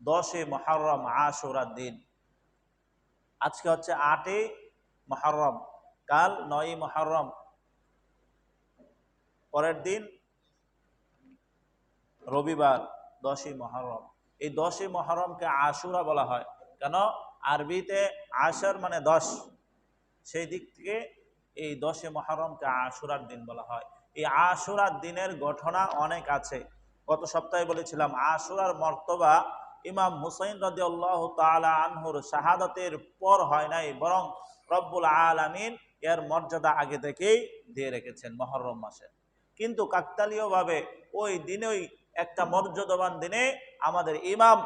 10 মুহররম আশুরার দিন। আজকে হচ্ছে 8 মুহররম, কাল 9 মুহররম, পরের দিন রবিবার 10 মুহররম। এই 10 মুহররমকে আশুরা বলা হয় কেন? আরবিতে আশর মানে 10, সেই দিক থেকে এই 10 মুহররমকে আশুরার দিন বলা হয়। এই আশুরার দিনের ঘটনা অনেক আছে। গত সপ্তাহে বলেছিলাম আশুরার মর্তবা ইমাম হুসাইন রাদিয়াল্লাহু তাআলা আনহুর শাহাদাতের পর হয় নাই, বরং রব্বুল আলামিন এর মর্যাদা আগে থেকেই দিয়ে রেখেছেন মুহররম মাসে। কিন্তু কাকতালীয়ভাবে ওই দিনেই একটা মর্যাদাবান দিনে আমাদের ইমাম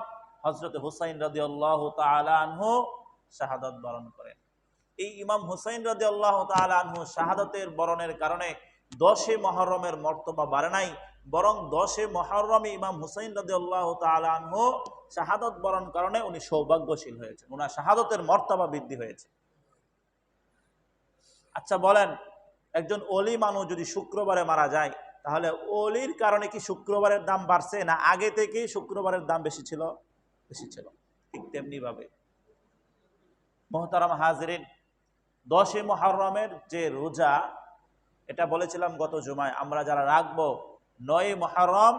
হযরত হুসাইন রাদিয়াল্লাহু তাআলা আনহু শাহাদাত বরণ করেন। এই ইমাম হুসাইন রাদিয়াল্লাহু তাআলা আনহু শাহাদাতের বরণের কারণে 10 মুহররমের মর্তবা বাড়ে নাই, বরং 10 মুহররমে ইমাম হুসাইন রাদিয়াল্লাহু তাআলা আনহু শাহাদাত বরণ কারণে উনি সৌভাগ্যশীল হয়েছেন, ওনার শাহাদাতের মর্তবা বৃদ্ধি হয়েছে। আচ্ছা বলেন, একজন ওলি মানুষ যদি শুক্রবারে মারা যায়, তাহলে ওলির কারণে কি শুক্রবারের দাম বাড়ছে, না আগে থেকেই শুক্রবারের দাম বেশি ছিল? বেশি ছিল। ঠিক তেমনি ভাবে মুহতারাম হাজিরিন, 10 মুহররমের যে রোজা, এটা বলেছিলাম গত জুমায়, আমরা যারা রাখবো 9 মুহররম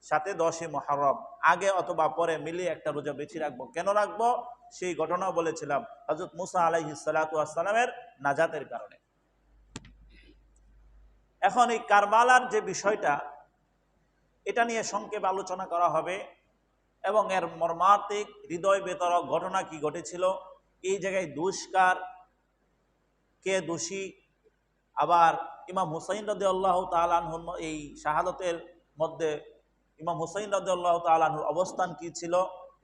সাথে 10 মুহররম, আগে অথবা পরে মিলিয়ে একটা রোজা বেশি রাখবো। কেন রাখবো সেই ঘটনাও বলেছিলাম, হযরত মুসা আলাইহিস সালাতু ওয়াস সালামের নাজাতের কারণে। এখন এই কারবালার যে বিষয়টা, এটা নিয়ে সংক্ষেপে আলোচনা করা হবে এবং এর মর্মান্তিক হৃদয় বিতরক ঘটনা কি ঘটেছিল, এই জায়গায় দুষ্কার, কে দোষী, আবার ইমাম হুসাইন রাদিয়াল্লাহু তাআলা আনহুর এই শাহাদাতের মধ্যে ইমাম হুসাইন রাদিয়াল্লাহু তাআলা আনহুর অবস্থান কি ছিল,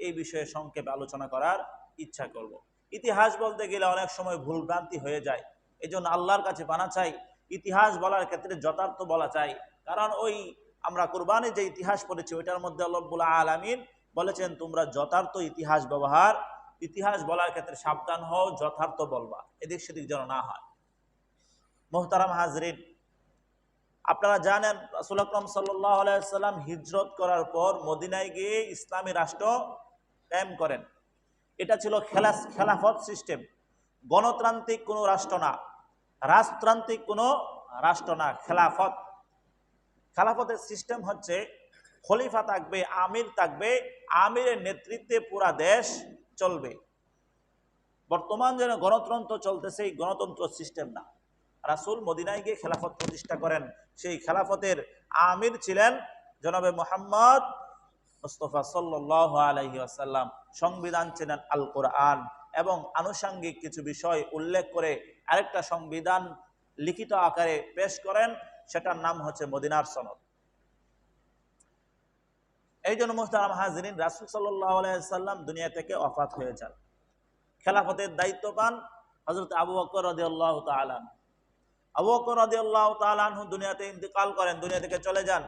এই বিষয়ে সংক্ষেপে আলোচনা করার ইচ্ছা করব। ইতিহাস বলতে গেলে অনেক সময় ভুলভ্রান্তি হয়ে যায়, এজন্য আল্লাহর কাছে পানা চাই ইতিহাস বলার ক্ষেত্রে যথার্থ বলা চাই। কারণ ওই আমরা কুরবানি যে ইতিহাস পড়েছি ওইটার মধ্যে আল্লাহ রাব্বুল আলামিন বলেছেন তোমরা যথার্থ ইতিহাস ব্যবহার, ইতিহাস বলার ক্ষেত্রে সাবধান হও, যথার্থ বলবা, এদিক সেদিক যেন না হয়। মুহতারাম হাজরিন, আপনারা জানেন রাসূল আকরাম সাল্লাল্লাহু আলাইহি ওয়াসাল্লাম হিজরত করার পর মদিনায় গিয়ে ইসলামী রাষ্ট্র কায়েম করেন। এটা ছিল খেলাফত সিস্টেম, গণতান্ত্রিক কোনো রাষ্ট্র না, রাজতান্ত্রিক কোনো রাষ্ট্র না, খেলাফত। খেলাফতের সিস্টেম হচ্ছে খলিফা থাকবে, আমির থাকবে, আমিরের নেতৃত্বে পুরা দেশ চলবে। বর্তমান যেন গণতন্ত্র চলতেছে, এই গণতন্ত্র সিস্টেম না। রাসূল মদিনায় গিয়ে খেলাফত প্রতিষ্ঠা করেন, সেই খেলাফতের আমির ছিলেন জনাবে মুহাম্মদ মুস্তাফা সাল্লাল্লাহু আলাইহি ওয়াসাল্লাম। সংবিধান ছিলেন আল কোরআন এবং আনুষঙ্গিক কিছু বিষয় উল্লেখ করে আরেকটা সংবিধান লিখিত আকারে পেশ করেন, সেটার নাম হচ্ছে মদিনার সনদ। এই জন্য মুহতারাম হাজিরিন, রাসূল সাল্লাল্লাহু আলাইহি ওয়াসাল্লাম দুনিয়া থেকে ওফাত হয়ে যান। খেলাফতের দায়িত্ব পান হযরত আবু বকর রাদিয়াল্লাহু তাআলা। আবু বকর রাদিয়াল্লাহু তাআলা আনহু দুনিয়াতে ইন্তেকাল করেন, দুনিয়া থেকে চলে যান।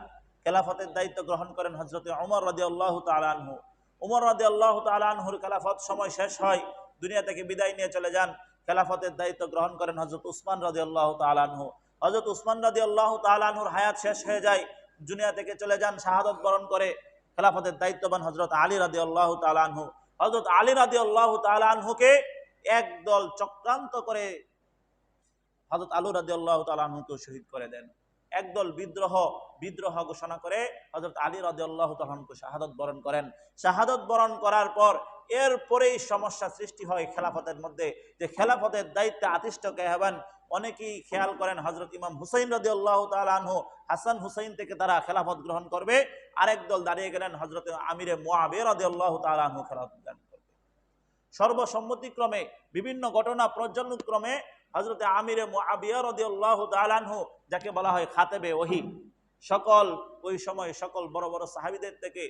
খেলাফতের দায়িত্ব গ্রহণ করেন হযরত ওমর রাদিয়াল্লাহু তাআলা আনহু। ওমর রাদিয়াল্লাহু তাআলা আনহুর খেলাফত সময় শেষ হয়, দুনিয়া থেকে বিদায় নিয়ে চলে যান। খেলাফতের দায়িত্ব গ্রহণ করেন হযরত উসমান রাদিয়াল্লাহু তাআলা আনহু। হযরত উসমান রাদিয়াল্লাহু তাআলা আনহুর হায়াত শেষ হয়ে যায়, দুনিয়া থেকে চলে যান, শাহাদাত বরণ করে। খেলাফতের দায়িত্ববান হযরত আলী রাদিয়াল্লাহু তাআলা আনহু। হযরত আলী রাদিয়াল্লাহু তাআলা আনহুকে একদল চক্রান্ত করে হযরত আলী রাদিয়াল্লাহু তাআলা আনহুকে শহীদ করে দেন। একদল বিদ্রোহ ঘোষণা করে হযরত আলী রাদিয়াল্লাহু তাআলা আনহু শাহাদাত বরণ করেন। শাহাদাত বরণ করার পর এরপরেই সমস্যা সৃষ্টি হয় খেলাফতের মধ্যে, যে খেলাফতের দায়িত্বে আদিষ্ট কে হবেন। অনেকেই খেয়াল করেন হযরত ইমাম হুসাইন রাদিয়াল্লাহু তাআলা আনহু, হাসান হুসাইন থেকে তারা খেলাফত গ্রহণ করবে। আরেক দল দাঁড়িয়ে গেলেন হযরত আমিরে মুআবিয়া রাদিয়াল্লাহু তাআলা আনহু খেলাফত গ্রহণ করবে। সর্বসম্মতিক্রমে বিভিন্ন ঘটনা পর্যায়ক্রমে হযরত আমিরে মুআবিয়া রাদিয়াল্লাহু তাআলা আনহু, যাকে বলা হয় খাতেবে ওহী, সকল ওই সময় সকল বড় বড় সাহাবীদের থেকে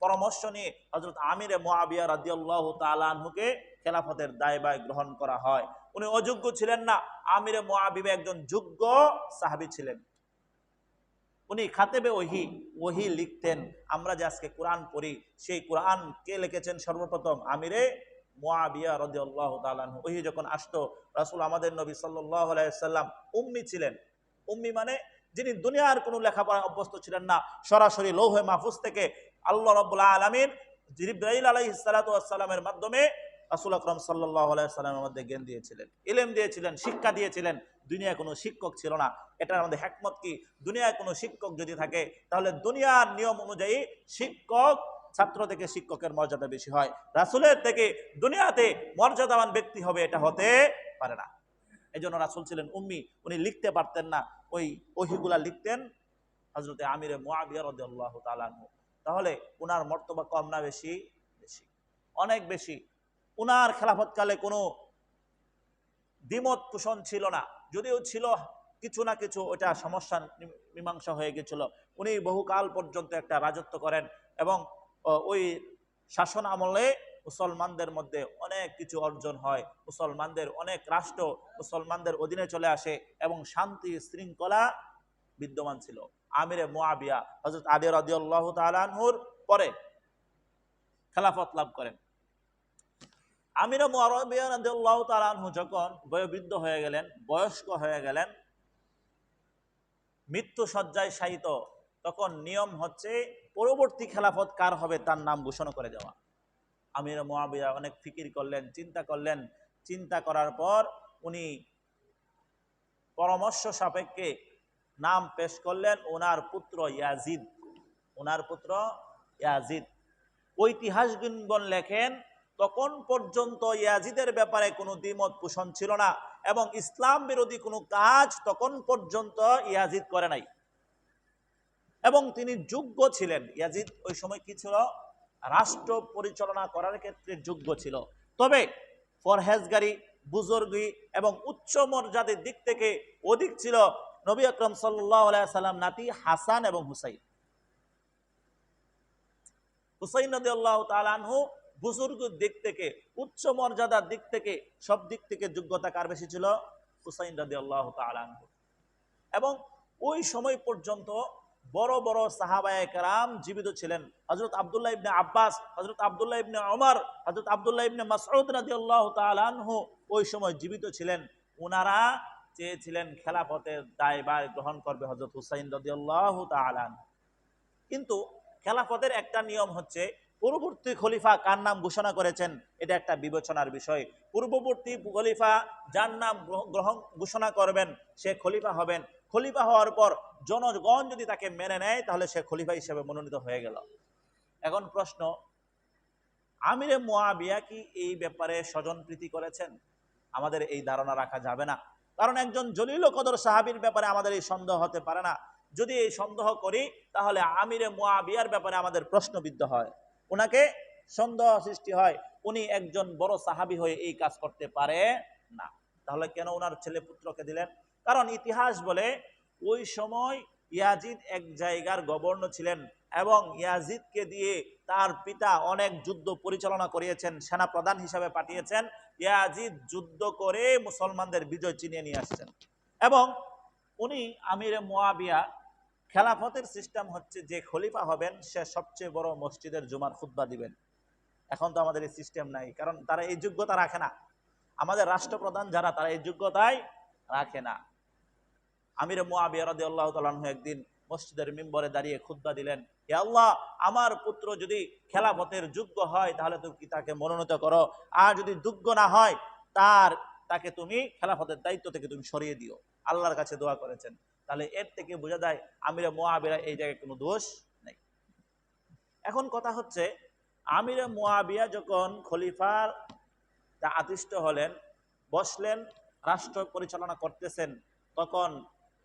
পরামর্শ নিয়ে হযরত আমিরে মুআবিয়া রাদিয়াল্লাহু তাআলা আনহুকে খেলাফতের দায়ভার গ্রহণ করা হয়। উনি অযোগ্য ছিলেন না, আমিরে মুআবিয়া একজন যোগ্য সাহাবী ছিলেন। উনি খাতেবে ওহী লিখতেন। আমরা যে আজকে কোরআন পড়ি, সেই কোরআন কে লিখেছেন? সর্বপ্রথম আমিরে মুআবিয়া রাদিয়াল্লাহু তাআলা আনহু। ওহী যখন আসতো, রাসূল আমাদের নবী সাল্লাল্লাহু আলাইহি ওয়াসাল্লাম উম্মি ছিলেন। উম্মি মানে যিনি দুনিয়ার কোনো লেখাপড়া অভ্যস্ত ছিলেন না, সরাসরি লৌহে মাহফুজ থেকে আল্লাহ রাব্বুল আলামিন জিবরাইল আলাইহিস সালাতু ওয়াস সালামের মাধ্যমে রাসূল আকরাম সাল্লাল্লাহু আলাইহি সাল্লামের মধ্যে জ্ঞান দিয়েছিলেন, ইলম দিয়েছিলেন, শিক্ষা দিয়েছিলেন। দুনিয়ায় কোনো শিক্ষক ছিল না। এটার আমাদের হিকমত কি? দুনিয়ায় কোনো শিক্ষক যদি থাকে তাহলে দুনিয়ার নিয়ম অনুযায়ী শিক্ষক ছাত্র থেকে শিক্ষকের মর্যাদা বেশি হয়, রাসূলের থেকে দুনিয়াতে মর্যাদাবান ব্যক্তি হবে এটা হতে পারে না। এই জন্য রাসূল ছিলেন উম্মি, উনি লিখতে পারতেন না, ওই ওহীগুলা লিখতেন হযরতে আমিরে মুআবিয়া রাদিয়াল্লাহু তাআলা আনহু। তাহলে উনার মর্তবা কম না বেশি? বেশি, অনেক বেশি। উনার খেলাফতকালে কোনো দ্বিমত পোষণ ছিল না, যদিও ছিল কিছু না কিছু, ওটা সমস্যা মীমাংসা হয়ে গেছিল। উনি বহুকাল পর্যন্ত একটা রাজত্ব করেন এবং ওই শাসন আমলে মুসলমানদের মধ্যে অনেক কিছু অর্জন হয়, মুসলমানদের অনেক রাষ্ট্র মুসলমানদের অধীনে চলে আসে এবং শান্তি শৃঙ্খলা বিদ্যমান ছিল। আমিরে মুআবিয়া হযরত আলী রাদিয়াল্লাহু তাআলা আনহুর পরে খেলাফত লাভ করেন। আমিরে মুআবিয়া রাদিয়াল্লাহু তাআলা আনহু যখন বয়োবৃদ্ধ হয়ে গেলেন, বয়স্ক হয়ে গেলেন, মৃত্যু শয্যায় শায়িত, তখন নিয়ম হচ্ছে পরবর্তী খেলাফত কার হবে তার নাম ঘোষণা করে দেওয়া। আমিরে মুআবিয়া অনেক ফিকির করলেন, চিন্তা করলেন। চিন্তা করার পর উনি পরামর্শ সাপেক্ষে নাম পেশ করলেন ওনার পুত্র ইয়াজিদ। ওনার পুত্র ইয়াজিদ। ঐতিহাসিকগণ লেখেন তখন পর্যন্ত ইয়াজিদের ব্যাপারে কোনো দ্বিমত পোষণ ছিল না এবং ইসলাম বিরোধী কোনো কাজ তখন পর্যন্ত ইয়াজিদ করে নাই এবং তিনি যোগ্য ছিলেন। ইয়াজিদ ওই সময় কি ছিল? রাষ্ট্র পরিচালনা করার ক্ষেত্রে যোগ্য ছিল। তবে পরহেজগারি, বুজুর্গি এবং উচ্চ মর্যাদার দিক থেকে অধিক ছিল নবী আকরাম সাল্লাল্লাহু আলাইহি সাল্লাম নাতি হাসান এবং হুসাইন। হুসাইন রাদিয়াল্লাহু তাআলা আনহু বুজুর্গের দিক থেকে, উচ্চ মর্যাদার দিক থেকে, সব দিক থেকে যোগ্যতা কার বেশি ছিল? হুসাইন রাদিয়াল্লাহু তাআলা আনহু। এবং ওই সময় পর্যন্ত বড় বড় সাহাবায়ে কেরাম জীবিত ছিলেন। হযরত আব্দুল্লাহ ইবনে আব্বাস, হযরত আব্দুল্লাহ ইবনে ওমর, হযরত আব্দুল্লাহ ইবনে মাসউদ রাদিয়াল্লাহু তাআলা আনহু ওই সময় জীবিত ছিলেন। ওনারা চেয়েছিলেন খেলাফতের দায়ভার গ্রহণ করবে হযরত হুসাইন রাদিয়াল্লাহু তাআলা আনহু। কিন্তু খেলাফতের একটা নিয়ম হচ্ছে পূর্ববর্তী খলিফা কার নাম ঘোষণা করেছেন এটা একটা বিবেচনার বিষয়। পূর্ববর্তী খলিফা যার নাম গ্রহণ ঘোষণা করবেন সে খলিফা হবেন। খলিফা হওয়ার পর জনগণ যদি তাকে মেনে নেয় তাহলে সে খলিফা হিসেবে মনোনীত হয়ে গেল। এখন প্রশ্ন, আমিরে মুআবিয়া কি এই ব্যাপারে স্বজনপ্রীতি করেছেন? আমাদের এই ধারণা রাখা যাবে না, কারণ একজন জলিল ও কদর সাহাবীর ব্যাপারে আমাদের এই সন্দেহ হতে পারে না। যদি এই সন্দেহ করি তাহলে আমিরে মুআবিয়ার ব্যাপারে আমাদের প্রশ্নবিদ্ধ হয়, ওনাকে সন্দেহ সৃষ্টি হয়, উনি একজন বড় সাহাবী হয়ে এই কাজ করতে পারে না। তাহলে কেন ওনার ছেলে পুত্রকে দিলেন? কারণ ইতিহাস বলে ওই সময় ইয়াজিদ এক জায়গার গভর্নর ছিলেন এবং ইয়াজিদকে দিয়ে তার পিতা অনেক যুদ্ধ পরিচালনা করিয়েছেন, সেনা প্রধান হিসাবে পাঠিয়েছেন। ইয়াজিদ যুদ্ধ করে মুসলমানদের বিজয় চিনিয়ে নিয়ে আসছেন এবং উনি আমিরে মুআবিয়া খেলাফতের সিস্টেম হচ্ছে যে খলিফা হবেন সে সবচেয়ে বড় মসজিদের জুমার খুতবা দিবেন। এখন তো আমাদের এই সিস্টেম নাই, কারণ তারা এই যোগ্যতা রাখে না। আমাদের রাষ্ট্রপ্রধান যারা তারা এই যোগ্যতাই রাখে না। আমিরে মুআবিয়া রাদিয়াল্লাহু তাআলা আনহু একদিন মসজিদের মিম্বরে দাঁড়িয়ে খুতবা দিলেন, হে আল্লাহ, আমার পুত্র যদি খেলাফতের যোগ্য হয় তাহলে তুমি তাকে মনোনীত করো, আর যদি যোগ্য না হয় তাকে তুমি খেলাফতের দায়িত্ব থেকে তুমি সরিয়ে দিও। আল্লাহর কাছে দোয়া করেছেন। তাহলে এর থেকে বোঝা যায় আমিরে মুআবিয়া এই জায়গায় কোনো দোষ নেই। এখন কথা হচ্ছে, আমিরে মুআবিয়া যখন খলিফার আদিষ্ট হলেন, বসলেন, রাষ্ট্র পরিচালনা করতেছেন, তখন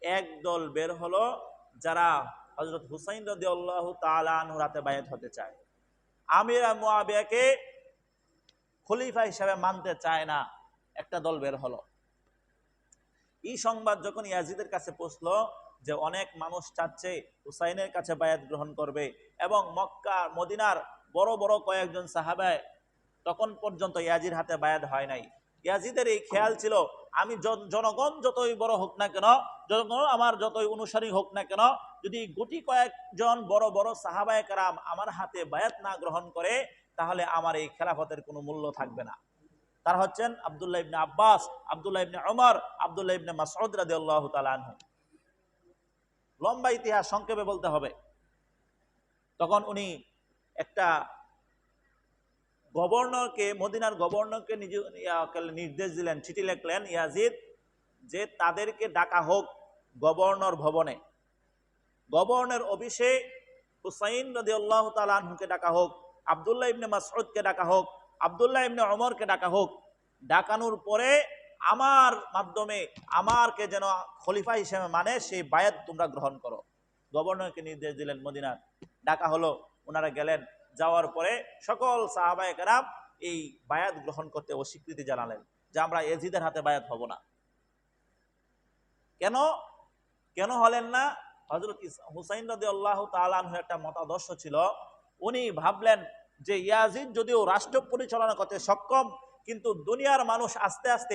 এক দল বের হলো যারা হযরত হুসাইন রাদিয়াল্লাহু তাআলা আনহুর হাতে বায়াত হতে চায়। আমির মুআবিয়াকে খলিফা হিসেবে মানতে চায় না, একটা দল বের হলো। এই সংবাদ যখন ইয়াজিদের কাছে পৌঁছলো যে অনেক মানুষ চাচ্ছে হুসাইনের কাছে বায়াত গ্রহণ করবে এবং মক্কা মদিনার বড় বড় কয়েকজন সাহাবা তখন পর্যন্ত ইয়াজির হাতে বায়াত হয় নাই। ইয়াজিদের এই খেয়াল ছিল, আমি জনগণ যতই বড় হোক না কেন, জনগণ আমার যতই অনুসারী হোক না কেন, যদি গুটি কয়েকজন বড় বড় সাহাবায়ে কেরাম আমার হাতে বায়াত না গ্রহণ করে তাহলে আমার এই খেলাফতের কোনো মূল্য থাকবে না। তারা হচ্ছেন আব্দুল্লাহ ইবনে আব্বাস, আব্দুল্লাহ ইবনে ওমর, আব্দুল্লাহ ইবনে মাসউদ রাদিয়াল্লাহু তাআলা আনহু। লম্বা ইতিহাস সংক্ষেপে বলতে হবে। তখন উনি একটা গভর্নরকে, মদিনার গভর্নরকে নির্দেশ দিলেন, চিঠি লিখলেন ইয়াজিদ, যে তাদেরকে ডাকা হোক গভর্নর ভবনে। গভর্নর অফিসে হুসাইন রাদিয়াল্লাহু তাআলা আনহুকে ডাকা হোক, আব্দুল্লাহ ইবনে মাসউদকে ডাকা হোক, আব্দুল্লাহ ইবনে ওমরকে ডাকা হোক। ডাকানোর পরে আমার মাধ্যমে আমারকে যেন খলিফা হিসেবে মানে সেই বায়াত তোমরা গ্রহণ করো। গভর্নরকে নির্দেশ দিলেন মদিনার। ডাকা হলো, ওনারা গেলেন। যাওয়ার পরে সকল সাহাবায়ে কেরাম এই বায়াত গ্রহণ করতে অস্বীকৃতি জানালেন যে আমরা ইয়াজিদের হাতে বায়াত হব না। কেন কেন হলেন না? হযরত হুসাইন রাদিয়াল্লাহু তাআলা আনহু একটা মতাদর্শ ছিল। উনি ভাবলেন যে ইয়াজিদ যদিও রাষ্ট্র পরিচালনা করতে সক্ষম, কিন্তু দুনিয়ার মানুষ আস্তে আস্তে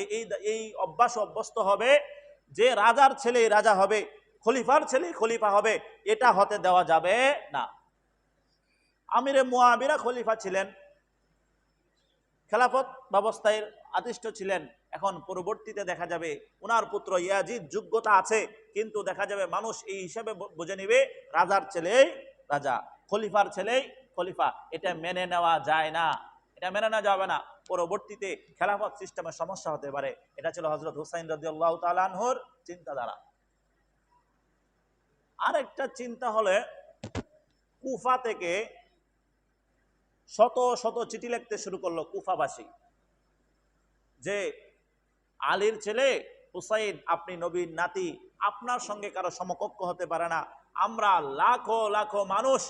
এই অভ্যস্ত হবে যে রাজার ছেলে রাজা হবে, খলিফার ছেলে খলিফা হবে, এটা হতে দেওয়া যাবে না। আমিরে মুআবিয়া খলিফা ছিলেন, খেলাফত ব্যবস্থায় আদিষ্ট ছিলেন। এখন পরবর্তীতে দেখা যাবে ওনার পুত্র ইয়াজিদ যোগ্যতা আছে, কিন্তু দেখা যাবে মানুষ এই হিসাবে বুঝে নেবে রাজার ছেলেই রাজা, খলিফার ছেলেই খলিফা। এটা মেনে নেওয়া যায় না, এটা মেনে নেওয়া যাবে না। পরবর্তীতে খেলাফত সিস্টেমের সমস্যা হতে পারে। এটা ছিল হযরত হুসাইন রাদিয়াল্লাহু তাআলা আনহুর চিন্তাধারা। আরেকটা চিন্তা হলে কুফা থেকে শত শত চিঠি লিখতে শুরু করলো কুফাবাসী, যে আলীর ছেলে হুসাইন, আপনি নবীর নাতি, আপনার সঙ্গে কারো সমকক্ষ হতে পারে না। আমরা লাখো লাখো মানুষ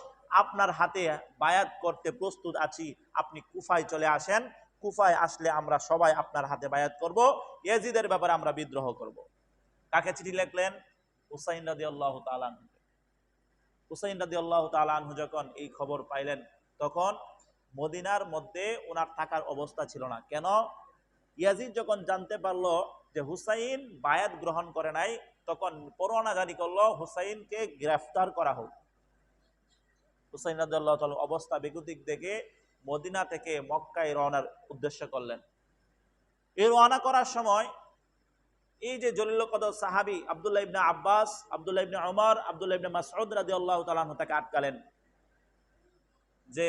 আপনার হাতে বায়াত করতে প্রস্তুত আছি, আপনি কুফায় চলে আসেন। কুফায় আসলে আমরা সবাই আপনার হাতে বায়াত করব, ইয়াজিদের ব্যাপারে আমরা বিদ্রোহ করব। কাকে চিঠি লিখলেন? হুসাইন রাদিয়াল্লাহু তাআলা আনহু। হুসাইন রাদিয়াল্লাহু তাআলা আনহু যখন এই খবর পাইলেন, তখন মদিনার মধ্যে ওনার থাকার অবস্থা ছিল না। কেন? ইয়াজিদ যখন জানতে পারলো যে হুসাইন বায়াত গ্রহণ করে নাই, তখন পরোয়ানা জারি করলো হুসাইনকে গ্রেফতার করা হোক। হুসাইন রাদিয়াল্লাহু তাআলা অবস্থা বেগতিক দেখে মদিনা থেকে মক্কায় রওনার উদ্দেশ্য করলেন। এই রওনা করার সময় এই যে জলিল কদর সাহাবী আব্দুল্লাহ ইবনে আব্বাস, আব্দুল্লাহ ইবনে ওমর, আব্দুল্লাহ ইবনে মাসউদ রাদিয়াল্লাহু তাআলা আনহু তাকে আটকালেন যে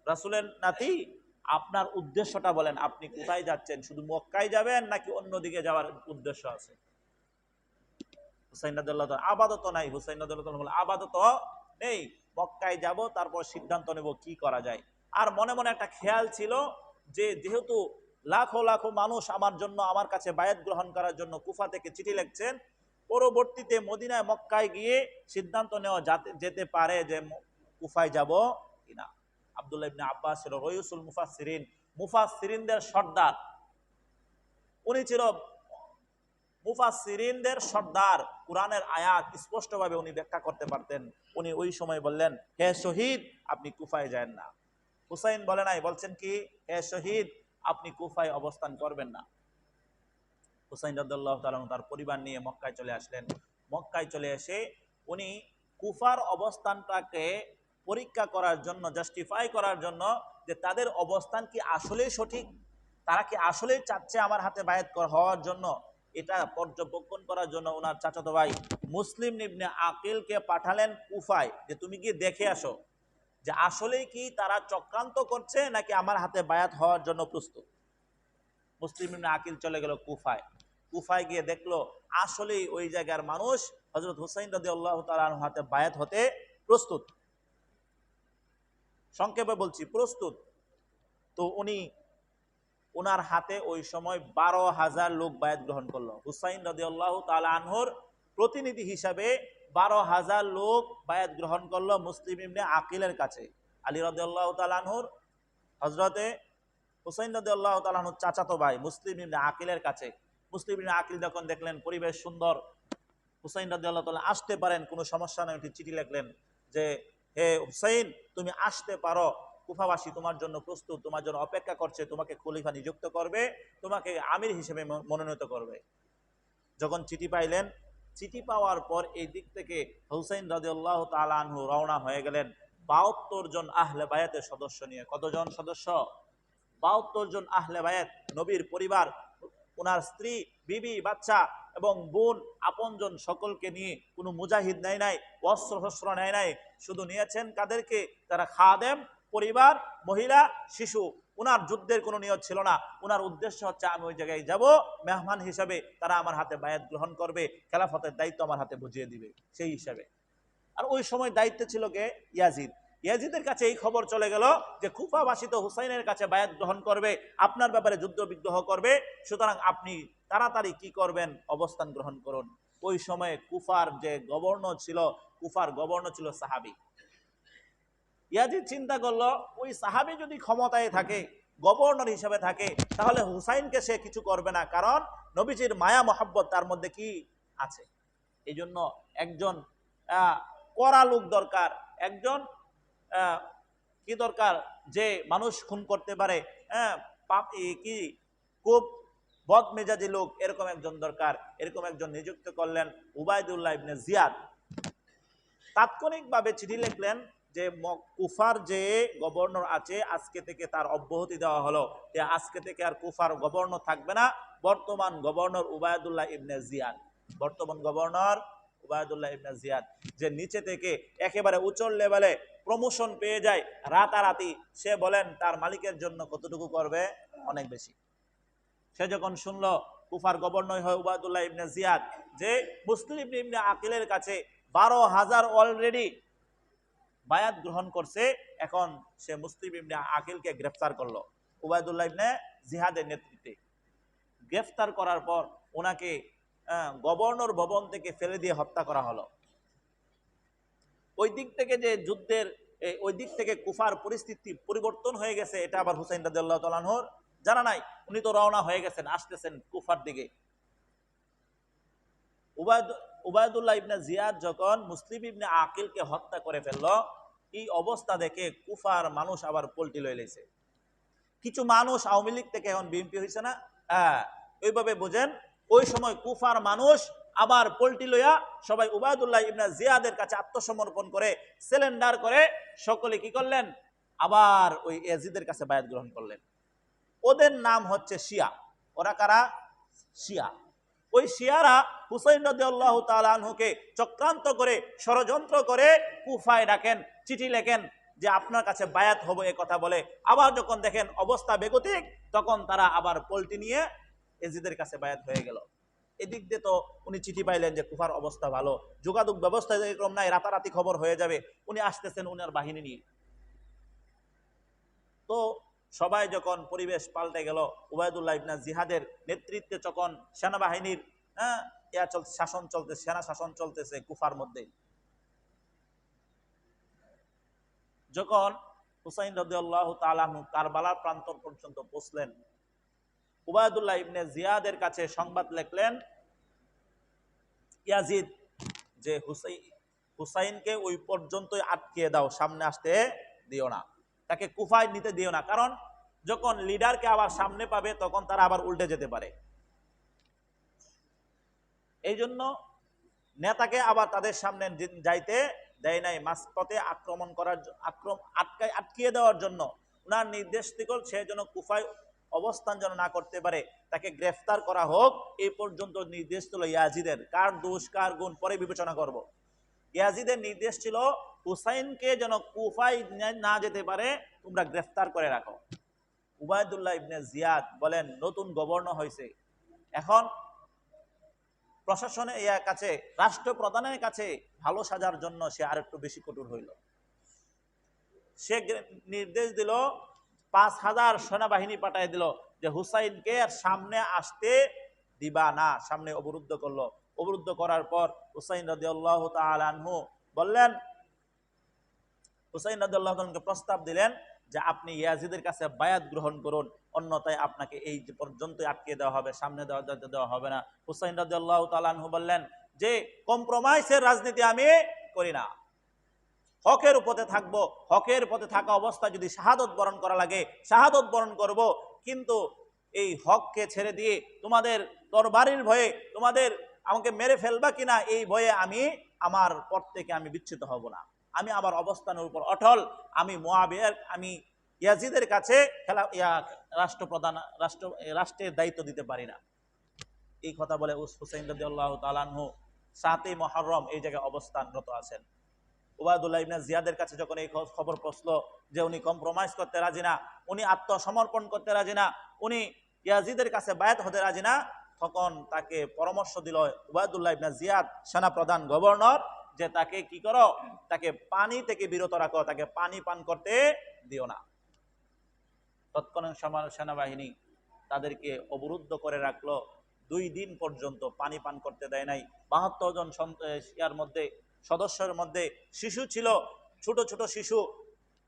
রাসূলের নাতি, আপনার উদ্দেশ্যটা বলেন, আপনি কোথায় যাচ্ছেন? শুধু মক্কায় যাবেন নাকি অন্যদিকে যাওয়ার উদ্দেশ্য আছে? হুসাইন রাদিয়াল্লাহু তাআলা আপাতত নাই। হুসাইন রাদিয়াল্লাহু তাআলা বলে আপাতত নেই, মক্কায় যাব, তারপর সিদ্ধান্ত নেব কি করা যায়। আর মনে মনে একটা খেয়াল ছিল যে যেহেতু লাখো লাখো মানুষ আমার জন্য, আমার কাছে বায়াত গ্রহণ করার জন্য কুফা থেকে চিঠি লিখছেন, পরবর্তীতে মদিনায় মক্কায় গিয়ে সিদ্ধান্ত নেওয়া যেতে পারে যে কুফায় যাব কিনা। আব্দুল্লাহ ইবনে আব্বাস ছিল রয়ুসুল মুফাসসিরিন, মুফাসসিরিনদের সর্দার। উনি ছিল মুফাসসিরিনদের সর্দার। কুরআনের আয়াত স্পষ্টভাবে উনি ব্যাখ্যা করতে পারতেন। উনি ওই সময় বললেন, হে শহীদ, আপনি কুফায় যান না। হুসাইন বলে নাই, বলছেন কি, হে শহীদ, আপনি কুফায় অবস্থান করবেন না। হুসাইন রাদিয়াল্লাহু তাআলা তার পরিবার নিয়ে মক্কায় চলে আসলেন। মক্কায় চলে এসে উনি কুফার অবস্থানটাকে পরীক্ষা করার জন্য, জাস্টিফাই করার জন্য, যে তাদের অবস্থান কি আসলেই সঠিক, তারা কি আসলেই চাচ্ছে আমার হাতে বায়াত হওয়ার জন্য, এটা পর্যবেক্ষণ করার জন্য ওনার চাচাতো ভাই মুসলিম ইবনে আকিলকে পাঠালেন কুফায়, যে তুমি গিয়ে দেখে আসো যে আসলেই কি তারা চক্রান্ত করছে নাকি আমার হাতে বায়াত হওয়ার জন্য প্রস্তুত। মুসলিম ইবনে আকিল চলে গেল কুফায়। কুফায় গিয়ে দেখলো আসলেই ওই জায়গার মানুষ হযরত হুসাইন রাদিয়াল্লাহু তাআলা আনহু হাতে বায়াত হতে প্রস্তুত। সংক্ষেপে বলছি, প্রস্তুত। তো উনি ওনার হাতে ওই সময় 12,000 লোক বায়াত গ্রহণ করলো। হুসাইন রাদিয়াল্লাহু তাআলা আনহুর প্রতিনিধি হিসাবে 12,000 লোক বায়াত গ্রহণ করলো মুসলিম ইবনে আকিলের কাছে। আলী রাদিয়াল্লাহু তাআলা আনহুর, হযরতে হুসাইন রাদিয়াল্লাহু তাআলা আনহুর চাচাতো ভাই মুসলিম ইবনে আকিলের কাছে। মুসলিম ইবনে আকিল যখন দেখলেন পরিবেশ সুন্দর, হুসাইন রাদিয়াল্লাহু তাআলা আসতে পারেন, কোনো সমস্যা নেই, একটি চিঠি লিখলেন যে হে হুসাইন, তুমি আসতে পারো, কুফাবাসী তোমার জন্য প্রস্তুত, তোমার জন্য অপেক্ষা করছে, তোমাকে খলিফা নিযুক্ত করবে, তোমাকে আমির হিসেবে মনোনীত করবে। যখন চিঠি পাইলেন, চিঠি পাওয়ার পর এই দিক থেকে হুসাইন রাদিয়াল্লাহু তাআলা আনহু রওনা হয়ে গেলেন 72 জন আহলে বায়াতের সদস্য নিয়ে। কতজন সদস্য? 72 জন আহলে বায়াত, নবীর পরিবার, ওনার স্ত্রী, বিবি, বাচ্চা এবং বোন, আপনজন সকলকে নিয়ে। কোনো মুজাহিদ নেয় নাই, অস্ত্র শস্ত্র নেয় নাই, শুধু নিয়েছেন কাদেরকে? যারা খাদেম, পরিবার, মহিলা, শিশু, উনার যুদ্ধের কোনো নিয়ত ছিল না, উনার উদ্দেশ্য হচ্ছে আমি ওই জায়গায় যাব মেহমান হিসাবে, তারা আমার হাতে বায়াত গ্রহণ করবে, খেলাফতের দায়িত্ব আমার হাতে বুঝিয়ে দিবে সেই হিসাবে। আর ওই সময় দায়িত্বে ছিল কে? ইয়াজিদ। ইয়াজিদের কাছে এই খবর চলে গেল যে কুফাবাসী তো হুসাইনের কাছে বায়াত গ্রহণ করবে, আপনার ব্যাপারে যুদ্ধ বিগ্রহ করবে, সুতরাং আপনি তাড়াতাড়ি কি করবেন, অবস্থান গ্রহণ করুন। ওই সময়ে কুফার যে গভর্নর ছিল, কুফার গভর্নর ছিল সাহাবী। ইয়াজিদ চিন্তা করলো ওই সাহাবী যদি ক্ষমতায় থাকে, গভর্নর হিসেবে থাকে, তাহলে হুসাইনকে সে কিছু করবে না, কারণ নবীজির মায়া মহব্বত তার মধ্যে কি আছে। এই জন্য একজন কড়া লোক দরকার, একজন কি দরকার, যে মানুষ খুন করতে পারে, কি খুব বদ মেজাজি লোক, এরকম একজন দরকার। এরকম একজন নিযুক্ত করলেন উবাইদুল্লাহ ইবনে জিয়াদ। তাৎক্ষণিকভাবে চিঠি লিখলেন যে কুফার যে গভর্নর আছে আজকে থেকে তার অব্যাহতি দেওয়া হলো, যে আজকে থেকে আর কুফার গভর্নর থাকবে না, বর্তমান গভর্নর উবাইদুল্লাহ ইবনে জিয়াদ। বর্তমান গভর্নর উবাইদুল্লাহ ইবনে জিয়াদ, যে নিচে থেকে একেবারে উচ্চ লেভেলে প্রমোশন পেয়ে যায় রাতারাতি। সে বলেন তার মালিকের জন্য কতটুকু করবে, অনেক বেশি। সে যখন শুনলো কুফার গভর্নর হয় উবাইদুল্লাহ ইবনে জিয়াদ, যে মুসলিম ইবনে আকিলের কাছে 12,000 অলরেডি বায়াত গ্রহণ করছে, এখন সে মুসলিম ইবনে আকিলকে গ্রেফতার করলো উবাইদুল্লাহ ইবনে জিহাদের নেতৃত্বে। গ্রেফতার করার পর ওনাকে গভর্নর ভবন থেকে ফেলে দিয়ে হত্যা করা হলো। ওই দিক থেকে যে যুদ্ধের ওই দিক থেকে কুফার পরিস্থিতি পরিবর্তন হয়ে গেছে, এটা আবার হুসাইন রাদিয়াল্লাহু তাআলা আনহুর জানা নাই। উনি তো রওনা হয়ে গেছেন, আসতেছেন কুফার দিকে। উবাইদুল্লাহ ইবনে জিয়াদ যখন মুসলিম ইবনে আকিলকে হত্যা করে ফেললো, এই অবস্থা দেখে কুফার মানুষ আবার পল্টি লয়ে লেছে। কিছু মানুষ আওয়ামী লীগ থেকে এখন বিএনপি হয়েছে না, ওইভাবে বোঝেন। ওই সময় কুফার মানুষ আবার পল্টি লইয়া সবাই উবাইদুল্লাহ ইবনে জিয়াদের কাছে আত্মসমর্পণ করে, সিলিন্ডার করে সকলে কি করলেন, আবার ওই ইয়াজিদের কাছে বায়াত গ্রহণ করলেন। ওদের নাম হচ্ছে শিয়া। ওরা কারা? শিয়া। ওই শিয়ারা হুসাইন রাদিয়াল্লাহু তাআলা আনহুকে চক্রান্ত করে, ষড়যন্ত্র করে কুফায় ডাকেন, চিঠি লেখেন যে আপনার কাছে বায়াত হবো, এ কথা বলে। আবার যখন দেখেন অবস্থা বেগতিক, তখন তারা আবার পল্টি নিয়ে ইয়াজিদের কাছে বায়াত হয়ে গেল। এদিক দিয়ে তো উনি চিঠি পাইলেন যে কুফার অবস্থা ভালো, যোগাযোগ ব্যবস্থা এরকম নাই, রাতারাতি খবর হয়ে যাবে। উনি আসতেছেন উনার বাহিনী নিয়ে। তো সবাই যখন পরিবেশ পাল্টে গেল, উবাইদুল্লাহ ইবনে জিহাদের নেতৃত্বে যখন সেনাবাহিনীর শাসন চলতেছে, সেনা শাসন চলতেছে কুফার মধ্যে। যখন হুসাইন রাদিয়াল্লাহু তাআলা আনহু কারবালার প্রান্তর পর্যন্ত পৌঁছলেন, উবাইদুল্লাহ ইবনে জিয়াদের কাছে সংবাদ লিখলেন ইয়াজিদ, যে হুসাইনকে ওই পর্যন্তই আটকিয়ে দাও, সামনে আসতে দিও না, তাকে কুফায় নিতে দিও না, কারণ যখন লিডারকে আবার সামনে পাবে তখন তারা আবার উল্টে যেতে পারে। এই জন্য নেতাকে আবার তাদের সামনে যাইতে দেয় নাই, মাঝপথে আক্রমণ করার আটকিয়ে দেওয়ার জন্য উনার নির্দেশ থেকে সে যেন কুফায় অবস্থান যেন না করতে পারে, তাকে গ্রেফতার করা হোক, এই পর্যন্ত নির্দেশ ছিল ইয়াজিদের। কার দোষ কার গুণ পরে বিবেচনা করব। ইয়াজিদের নির্দেশ ছিল হুসাইনকে যেন কুফায় না যেতে পারে, তোমরা গ্রেফতার করে রাখো। উবাইদুল্লাহ ইবনে জিয়াদ বলেন নতুন গভর্নর হয়েছে, এখন প্রশাসনের কাছে, রাষ্ট্রপ্রধানের কাছে ভালো সাজার জন্য সে আরেকটু বেশি কঠোর হইল। সে নির্দেশ দিল 5,000 সেনাবাহিনী পাঠিয়ে দিল যে হুসাইনকে সামনে আসতে দিবা না, সামনে অবরুদ্ধ করলো। অবরুদ্ধ করার পর হুসাইন রাদিয়াল্লাহু তাআলা আনহু বললেন, হুসাইন রাদিয়াল্লাহু তাআলা আনহুকে প্রস্তাব দিলেন যে আপনি ইয়াজিদের কাছে বায়াত গ্রহণ করুন, অন্যথায় আপনাকে এই পর্যন্ত আটকে দেওয়া হবে, সামনে দেওয়া হবে না। হুসাইন রাদিয়াল্লাহু তাআলা আনহু বললেন যে কম্প্রোমাইজের রাজনীতি আমি করি না, হকের পথে থাকবো, হকের পথে থাকা অবস্থা যদি শাহাদত বরণ করা লাগে শাহাদত বরণ করব, কিন্তু এই হককে ছেড়ে দিয়ে তোমাদের তরবারির ভয়ে, তোমাদের আমাকে মেরে ফেলবা কিনা এই ভয়ে আমি আমার পথ থেকে আমি বিচ্যুত হব না। আমি আমার অবস্থানের উপর অটল। আমি মুআবিয়ার, আমি ইয়াজিদের কাছে রাষ্ট্রের দায়িত্ব দিতে পারি না। এই কথা বলে হুসাইন রাদিয়াল্লাহু তাআলা আনহু 7 মুহররম এই জায়গায় অবস্থানরত আছেন। উবায়দুল্লাহ ইবনে জিয়াদের কাছে যখন এই খবর পৌঁছলো যে উনি কম্প্রোমাইজ করতে রাজি না, উনি আত্মসমর্পণ করতে রাজি না, উনি ইয়াজিদের কাছে বায়াত হতে রাজি না, তখন তাকে পরামর্শ দিল উবায়দুল্লাহ ইবনে জিয়াদ, সেনা প্রধান গভর্নর, যে তাকে কি করো, তাকে পানি থেকে বিরত রাখো, তাকে পানি পান করতে দিও না। তৎকালীন সেনাবাহিনী তাদেরকে অবরুদ্ধ করে রাখলো, 2 দিন পর্যন্ত পানি পান করতে দেয় নাই। 72 জন মধ্যে সদস্যের মধ্যে শিশু ছিল, ছোট ছোট শিশু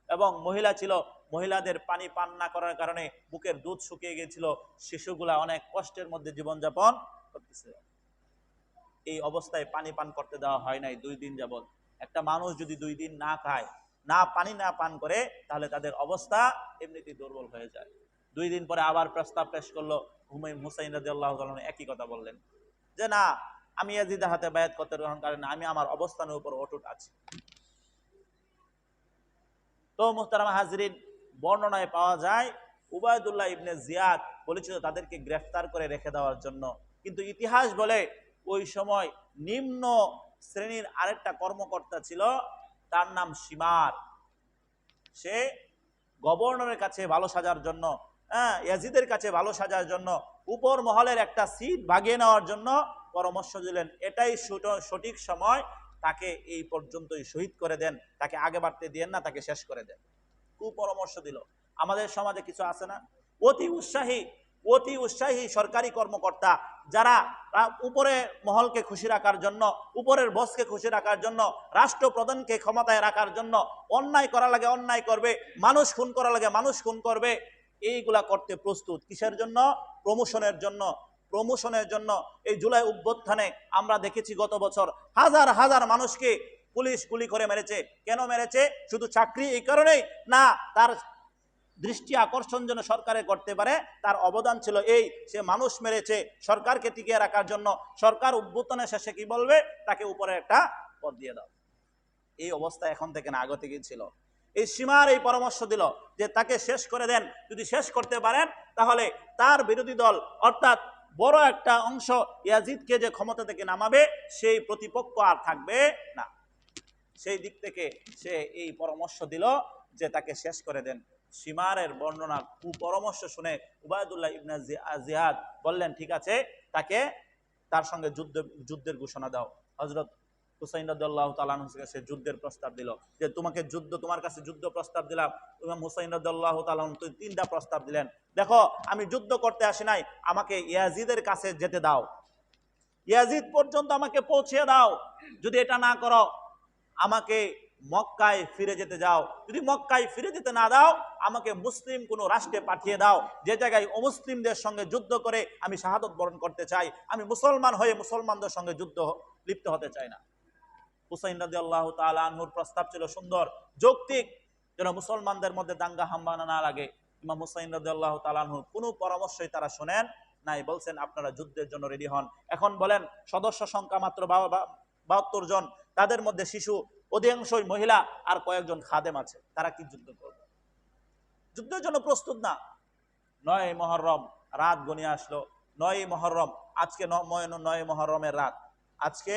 এবং মহিলা ছিল। মহিলাদের পানি পান না করার কারণে বুকের দুধ শুকিয়ে গিয়েছিল, শিশুগুলা অনেক কষ্টের মধ্যে জীবনযাপন করতেছে। এই অবস্থায় পানি পান করতে দেওয়া হয় নাই 2 দিন যাবত। একটা মানুষ যদি 2 দিন না খায়, না পানি না পান করে, তাহলে তাদের অবস্থা এমনিতেই দুর্বল হয়ে যায়। 2 দিন পরে আবার প্রস্তাব পেশ করলো হুসাইন রাদিয়াল্লাহু তাআলা, একই কথা বললেন যে না, আমি ইয়াজিদের হাতে বায়াত করতে গ্রহণ করি না, আমি আমার অবস্থানের উপর অটুট আছি। তো মুহতারামা হাজরিন, বর্ণনায় পাওয়া যায় উবায়দুল্লাহ ইবনে জিয়াদ বলেছিল তাদেরকে গ্রেফতার করে রেখে দেওয়ার জন্য, কিন্তু ইতিহাস বলে ওই সময় নিম্ন শ্রেণীর আরেকটা কর্মকর্তা ছিল, তার নাম শিমার। সে গভর্নরের কাছে ভালো সাজার জন্য, ইয়াজিদের কাছে ভালো সাজার জন্য, উপর মহলের একটা সিট ভাগিয়ে নেওয়ার জন্য পরামর্শ দিলেন, এটাই সঠিক সময়, তাকে এই পর্যন্তই শহীদ করে দেন, তাকে আগে বাড়তে দিয়েন না, তাকে শেষ করে দেন। কুপরামর্শ দিল। আমাদের সমাজে কিছু আছে না, অতি উৎসাহী সরকারি কর্মকর্তা, যারা উপরে মহলকে খুশি রাখার জন্য, উপরের বসকে খুশি রাখার জন্য, রাষ্ট্রপ্রধানকে ক্ষমতায় রাখার জন্য অন্যায় করা লাগে অন্যায় করবে, মানুষ খুন করা লাগে মানুষ খুন করবে, এইগুলা করতে প্রস্তুত। কিসের জন্য? প্রমোশনের জন্য। প্রমোশনের জন্য এই জুলাই অভ্যুত্থানে আমরা দেখেছি গত বছর হাজার হাজার মানুষকে পুলিশ গুলি করে মেরেছে। কেন মেরেছে? শুধু চাকরি এই কারণেই না, তার দৃষ্টি আকর্ষণ যেন সরকারে করতে পারে, তার অবদান ছিল এই, সে মানুষ মেরেছে সরকারকে টিকিয়ে রাখার জন্য। সরকার অভ্যুত্থানের শেষে কি বলবে? তাকে উপরে একটা পদ দিয়ে দাও। এই অবস্থা এখন থেকে না, আগে থেকেই ছিল। এই সীমার এই পরামর্শ দিল যে তাকে শেষ করে দেন, যদি শেষ করতে পারেন তাহলে তার বিরোধী দল অর্থাৎ বড় একটা অংশ ইয়াজিদকে যে ক্ষমতা থেকে নামাবে, সেই প্রতিপক্ষ আর থাকবে না। সেই দিক থেকে সে এই পরামর্শ দিল যে তাকে শেষ করে দেন। সীমারের বর্ণনা কুপরামর্শ শুনে উবায়দুল্লাহ ইবনে জিয়াদ বললেন, ঠিক আছে, তাকে তার সঙ্গে যুদ্ধের ঘোষণা দাও। হযরত হুসাইন রাদিয়াল্লাহু তাআলা আনহু কাছে যুদ্ধের প্রস্তাব দিল, যে তোমার কাছে যুদ্ধ প্রস্তাব দিলাম। ইমাম হুসাইন রাদিয়াল্লাহু তাআলা আনহু 3টা প্রস্তাব দিলেন। দেখো, আমি যুদ্ধ করতে আসি নাই, আমাকে ইয়াজিদের কাছে যেতে দাও, ইয়াজিদ পর্যন্ত আমাকে পৌঁছে দাও। যদি এটা না করো, আমাকে মক্কায় ফিরে যেতে যাও। যদি মক্কায় ফিরে যেতে না দাও, আমাকে মুসলিম কোনো রাষ্ট্রে পাঠিয়ে দাও, যে জায়গায় অমুসলিমদের সঙ্গে যুদ্ধ করে আমি শাহাদত বরণ করতে চাই। আমি মুসলমান হয়ে মুসলমানদের সঙ্গে যুদ্ধ লিপ্ত হতে চাই না। হুসাইন রাদিয়াল্লাহু তাআলা আনহুর প্রস্তাব ছিল সুন্দর, যৌক্তিক, যেন মুসলমানদের মধ্যে দাঙ্গা হামলা না লাগে। ইমাম হুসাইন রাদিয়াল্লাহু তাআলা আনহুর কোনো পরামর্শই তারা শোনেন নাই, বলছেন আপনারা যুদ্ধের জন্য রেডি হন। এখন বলেন, সদস্য সংখ্যা মাত্র 72 জন, তাদের মধ্যে শিশু, অধিকাংশই মহিলা, আর কয়েকজন খাদেম আছে, তারা কি যুদ্ধ করবে? যুদ্ধের জন্য প্রস্তুত না। 9 মুহররম রাত গনিয়ে আসলো। 9 মুহররম, আজকে 9 মুহররমের রাত। আজকে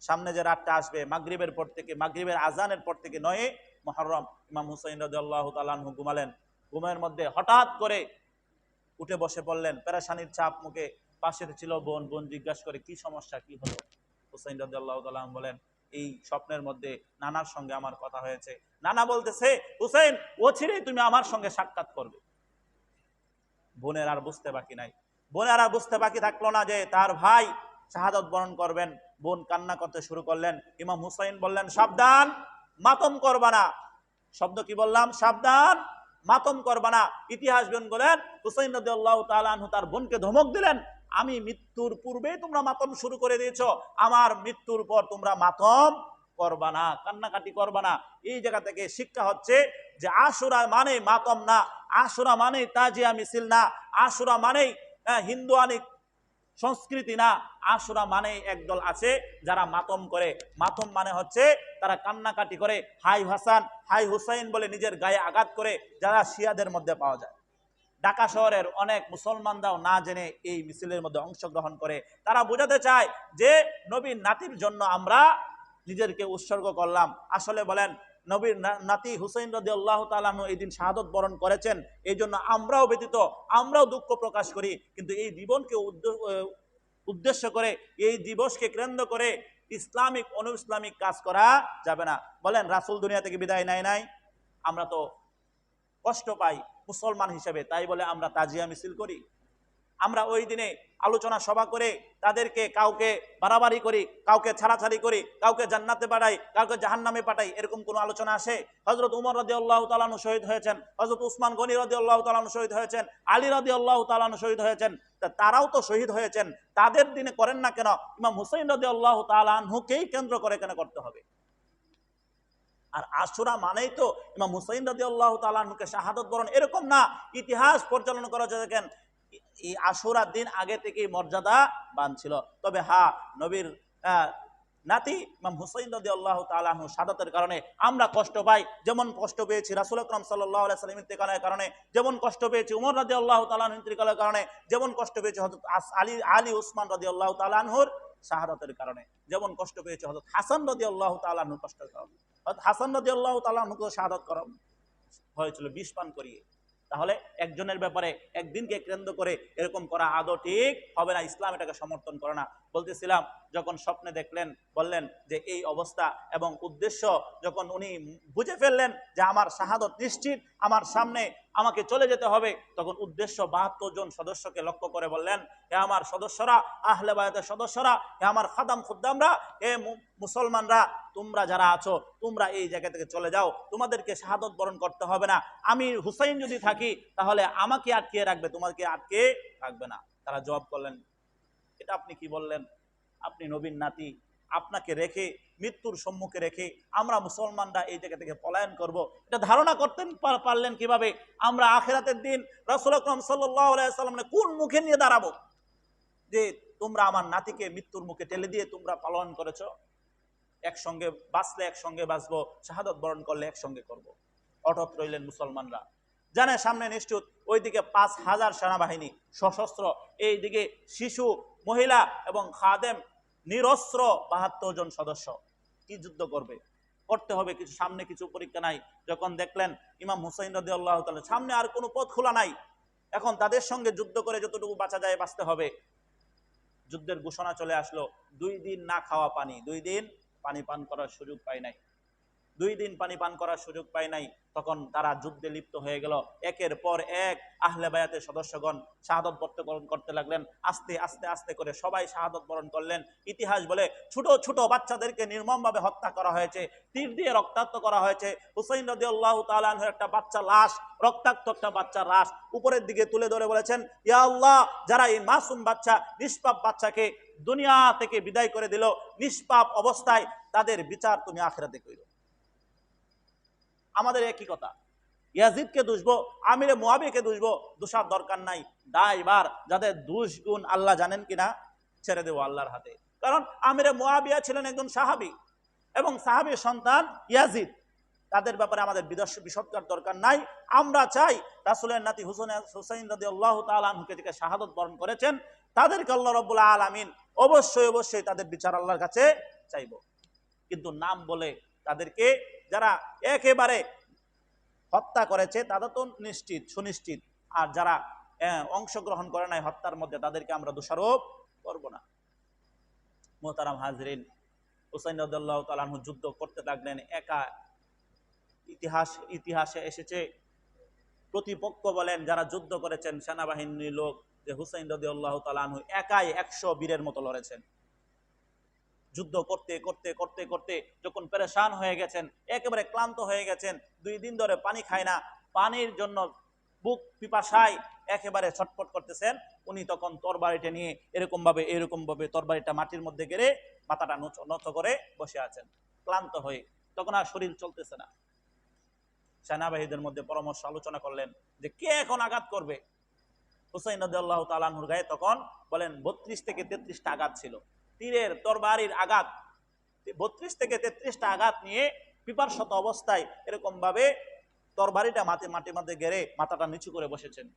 সামনে যে রাতটা আসবে, মাগরিবের পর থেকে, মাগরিবের আজানের পর থেকে 9 মুহররম। ইমাম হুসাইন রাদিয়াল্লাহু তাআলা আনহু ঘুমালেন। ঘুমের মধ্যে হঠাৎ করে উঠে বসে পড়লেন, পেরেশানির চাপ মুখে। পাশে ছিল বোন। বোন জিজ্ঞাসা করে, কি সমস্যা, কি হলো? হুসাইন রাদিয়াল্লাহু তাআলা আনহু বলেন, এই স্বপ্নের মধ্যে নানার সঙ্গে আমার কথা হয়েছে। নানা বলতেছে, হুসাইন, অচিরেই তুমি আমার সঙ্গে সাক্ষাৎ করবে। বোনের আর বুঝতে বাকি নাই। বোনের আর বুঝতে বাকি থাকলো না যে তার ভাই শাহাদত বরণ করবেন। বোন কান্না করতে শুরু করলেন। ইমাম হুসাইন বললেন, সাবধান, মাতম করবা না। শব্দ কি বললাম? সাবধান, মাতম করবা না। ইতিহাস বলেন, হুসাইন রাদিয়াল্লাহু তাআলা আনহু তার বোনকে ধমক দিলেন, আমি মৃত্যুর পূর্বে তোমরা মাতম শুরু করে দিয়েছো, আমার মৃত্যুর পর তোমরা মাতম করবা না, কান্নাকাটি করবা না। এই জায়গা থেকে শিক্ষা হচ্ছে যে আশুরা মানে মাতম না, আশুরা মানে তাজিয়া মিছিল না, আশুরা মানে হিন্দু আনিক সংস্কৃতি না। আশুরা মানে একদল আছে যারা মাতম করে। মাতম মানে হচ্ছে তারা কান্নাকাটি করে, হাই হাসান হাই হুসাইন বলে নিজের গায়ে আঘাত করে, যারা শিয়াদের মধ্যে পাওয়া যায়। ঢাকা শহরের অনেক মুসলমানরাও না জেনে এই মিছিলের মধ্যে অংশগ্রহণ করে। তারা বোঝাতে চায় যে নবীর নাতির জন্য আমরা নিজেদেরকে উৎসর্গ করলাম। আসলে বলেন নবীর নাতি হুসাইন রাদিয়াল্লাহু তাআলা আনহু এই দিন শাহাদত বরণ করেছেন, এই জন্য আমরাও ব্যতীত, আমরাও দুঃখ প্রকাশ করি। কিন্তু এই জীবনকে উদ্দেশ্য করে, এই দিবসকে কেন্দ্র করে ইসলামিক অনু ইসলামিক কাজ করা যাবে না। বলেন রাসূল দুনিয়া থেকে বিদায় নেয় নাই, আমরা তো কষ্ট পাই মুসলমান হিসেবে, তাই বলে আমরা তাজিয়া মিছিল করি? আমরা ওই দিনে আলোচনা সভা করে তাদেরকে কাউকে বাড়াবাড়ি করি, কাউকে ছাড়াছাড়ি করি, কাউকে জান্নাতে পাঠাই, কাউকে জাহান্নামে পাঠাই, এরকম কোনো আলোচনা আসে? হযরত উমর রাদিয়াল্লাহু তাআলা আনহু শহীদ হয়েছেন, হযরত উসমান গনি রাদিয়াল্লাহু তাআলা আনহু শহীদ হয়েছেন, আলী রাদিয়াল্লাহু তাআলা আনহু শহীদ হয়েছেন। তারাও তো শহীদ হয়েছেন, তাদের দিনে করেন না কেন? ইমাম হুসাইন রাদিয়াল্লাহু তাআলা আনহুকেই কেন্দ্র করে কেন করতে হবে? আর আশুরা মানেই তো ইমাম হুসাইন রাদিয়াল্লাহু তাআলা আনহুকে শাহাদত বরণ, এরকম না। ইতিহাস পরিচালনা করা যায়, দেখেন এই আশুরার দিন আগে থেকেই মর্যাদা বান ছিল। তবে হ্যাঁ, নবীর নাতি ইমাম হুসাইন রাদিয়াল্লাহু তাআলা আনহু শাহাদাতের কারণে আমরা কষ্ট পাই। যেমন কষ্ট পেয়েছি রাসূল আকরাম সাল্লাল্লাহু আলাইহি ওয়াসাল্লাম ইন্তেকালের কারণে, যেমন কষ্ট পেয়েছি উমর রাদিয়াল্লাহু তাআলা আনহু ইন্তেকালের কারণে, যেমন কষ্ট পেয়েছি হযরত আলী উসমান রাদিয়াল্লাহু তাআলা আনহুর শাহাদাতের কারণে, যেমন কষ্ট পেয়েছে হযরত হাসান রাদিয়াল্লাহু তাআলা আনহুর কষ্টের কারণে। হযরত হাসান রাদিয়াল্লাহু তাআলা আনহুকে শাহাদাত করা হয়েছিল বিষ পান করিয়ে। তাহলে একজনের ব্যাপারে একদিনকে কেন্দ্র করে এরকম করা আদৌ ঠিক হবে না, ইসলাম এটাকে সমর্থন করে না। বলতেছিলাম যখন স্বপ্নে দেখলেন, বললেন যে এই অবস্থা এবং উদ্দেশ্য যখন উনি বুঝে ফেললেন যে আমার শাহাদত নিশ্চিত, আমার সামনে আমাকে চলে যেতে হবে, তখন উদ্দেশ্য ৭২ জন সদস্যকে লক্ষ্য করে বললেন, হে আমার সদস্যরা, আহলে বায়াতের সদস্যরা, হে আমার খাদাম খুদ্দামরা, হে মুসলমানরা, তোমরা যারা আছো তোমরা এই জায়গা থেকে চলে যাও, তোমাদেরকে শাহাদত বরণ করতে হবে না। আমি হুসাইন যদি থাকি তাহলে আমাকে আটকে রাখবে, তোমাকে আটকে রাখবে না। তারা জবাব করলেন, এটা আপনি কি বললেন? আপনি নবীর নাতি, আপনাকে রেখে, মৃত্যুর সম্মুখে রেখে আমরা মুসলমানরা এই জায়গা থেকে পলায়ন করব, এটা ধারণা করতে পারলেন কিভাবে? আমরা আখিরাতের দিন রাসূল আকরাম সাল্লাল্লাহু আলাইহি ওয়াসাল্লাম কোন মুখে নিয়ে দাঁড়াবো যে তোমরা আমার নাতিকে মৃত্যুর মুখে ঠেলে দিয়ে তোমরা পালন করেছো? একসঙ্গে বাঁচলে একসঙ্গে বাঁচবো, শাহাদত বরণ করলে একসঙ্গে করব। অটুট রইলেন মুসলমানরা। জানে সামনে নিশ্চিত, ওইদিকে ৫,০০০ সেনাবাহিনী সশস্ত্র, এইদিকে শিশু, মহিলা এবং খাদেম নিরস্ত্র ৭২ জন সদস্য। কি যুদ্ধ করবে? করতে হবে কিছু, সামনে কিছু পরীক্ষা নাই। যখন দেখলেন ইমাম হুসাইন রাদিয়াল্লাহু তাআলা সামনে আর কোনো পথ খোলা নাই, এখন তাদের সঙ্গে যুদ্ধ করে যতটুকু বাঁচা যায় বাঁচতে হবে। যুদ্ধের ঘোষণা চলে আসলো। ২ দিন না খাওয়া পানি, ২ দিন পানি পান করার সুযোগ পায় নাই, 2 দিন পানি পান করার সুযোগ পায় নাই। তখন তারা যুদ্ধে লিপ্ত হয়ে গেল। একের পর এক আহলে বায়াতের সদস্যগণ শাহাদত বরণ করতে লাগলেন। আস্তে আস্তে আস্তে করে সবাই শাহাদত বরণ করলেন। ইতিহাস বলে ছোট ছোট বাচ্চাদেরকে নির্মমভাবে হত্যা করা হয়েছে, তীর দিয়ে রক্তাক্ত করা হয়েছে। হুসাইন রাদিয়াল্লাহু তাআলা আনহু একটা বাচ্চা লাশ, রক্তাক্ত একটা বাচ্চা লাশ উপরের দিকে তুলে ধরে বলেছেন, ইয়া আল্লাহ, যারা এই মাসুম বাচ্চা, নিষ্পাপ বাচ্চাকে দুনিয়া থেকে বিদায় করে দিল নিষ্পাপ অবস্থায়, তাদের বিচার তুমি আখিরাতে কইরো। আমাদের একই কথা, ইয়াজিদকে দুষবো, আমিরে মুয়াবিয়াকে দুষবো, দোষার দরকার নাই। দায়ভার যাদের দোষ গুণ আল্লাহ জানেন কিনা ছেড়ে দেবো আল্লাহর হাতে। কারণ আমিরে মুয়াবিয়া ছিলেন একজন সাহাবী এবং সাহাবীর সন্তান ইয়াজিদ, তাদের ব্যাপারে আমাদের বিশদকার দরকার নাই। আমরা চাই রাসূলের নাতি হুসাইন রাদিয়াল্লাহু তাআলা আনহুকে যে শাহাদত বরণ করেছেন, তাদেরকে আল্লাহ রাব্বুল আলামিন অবশ্যই অবশ্যই তাদের বিচার আল্লাহর কাছে চাইব। কিন্তু নাম বলে তাদেরকে যারা একেবারে হত্যা করেছে তাদের তো নিশ্চিত সুনিশ্চিত, আর যারা অংশগ্রহণ করে নাই হত্যার মধ্যে তাদেরকে আমরা দোষারোপ করব না। মুহতারাম হাজরিন, হুসাইন রাদিয়াল্লাহু তাআলা আনহু যুদ্ধ করতে লাগলেন একা। ইতিহাসে এসেছে, প্রতিপক্ষ বলেন যারা যুদ্ধ করেছেন সেনাবাহিনীর লোক, যে হুসাইন রাদিয়াল্লাহু তাআলা আনহু একাই ১০০ বীরের মতো লড়েছেন। যুদ্ধ করতে করতে করতে করতে যখন পেরেশান হয়ে গেছেন, একেবারে ক্লান্ত হয়ে গেছেন, ২ দিন ধরে পানি খায় না, পানির জন্য বুক পিপাসায় একেবারে ছটফট করতেছেন, উনি তখন তরবারিটা নিয়ে এরকম ভাবে তরবারিটা মাটির মধ্যে গেড়ে মাথাটা নত করে বসে আছেন ক্লান্ত হয়ে। তখন আর শরীর চলতেছে না। সেনাবাহিনীদের মধ্যে পরামর্শ আলোচনা করলেন যে কে এখন আঘাত করবে। হুসাইন রাদিয়াল্লাহু তাআলা আনহুর গায়ে তখন বলেন ৩২ থেকে ৩৩টা আঘাত ছিল, তীরের তরবারির আঘাত। ৩২ থেকে ৩৩টা আঘাত নিয়ে পিপাসত অবস্থায় এরকম ভাবে তরবারিটা মাটির মধ্যে গেড়ে মাথাটা নিচু করে বসেছেন।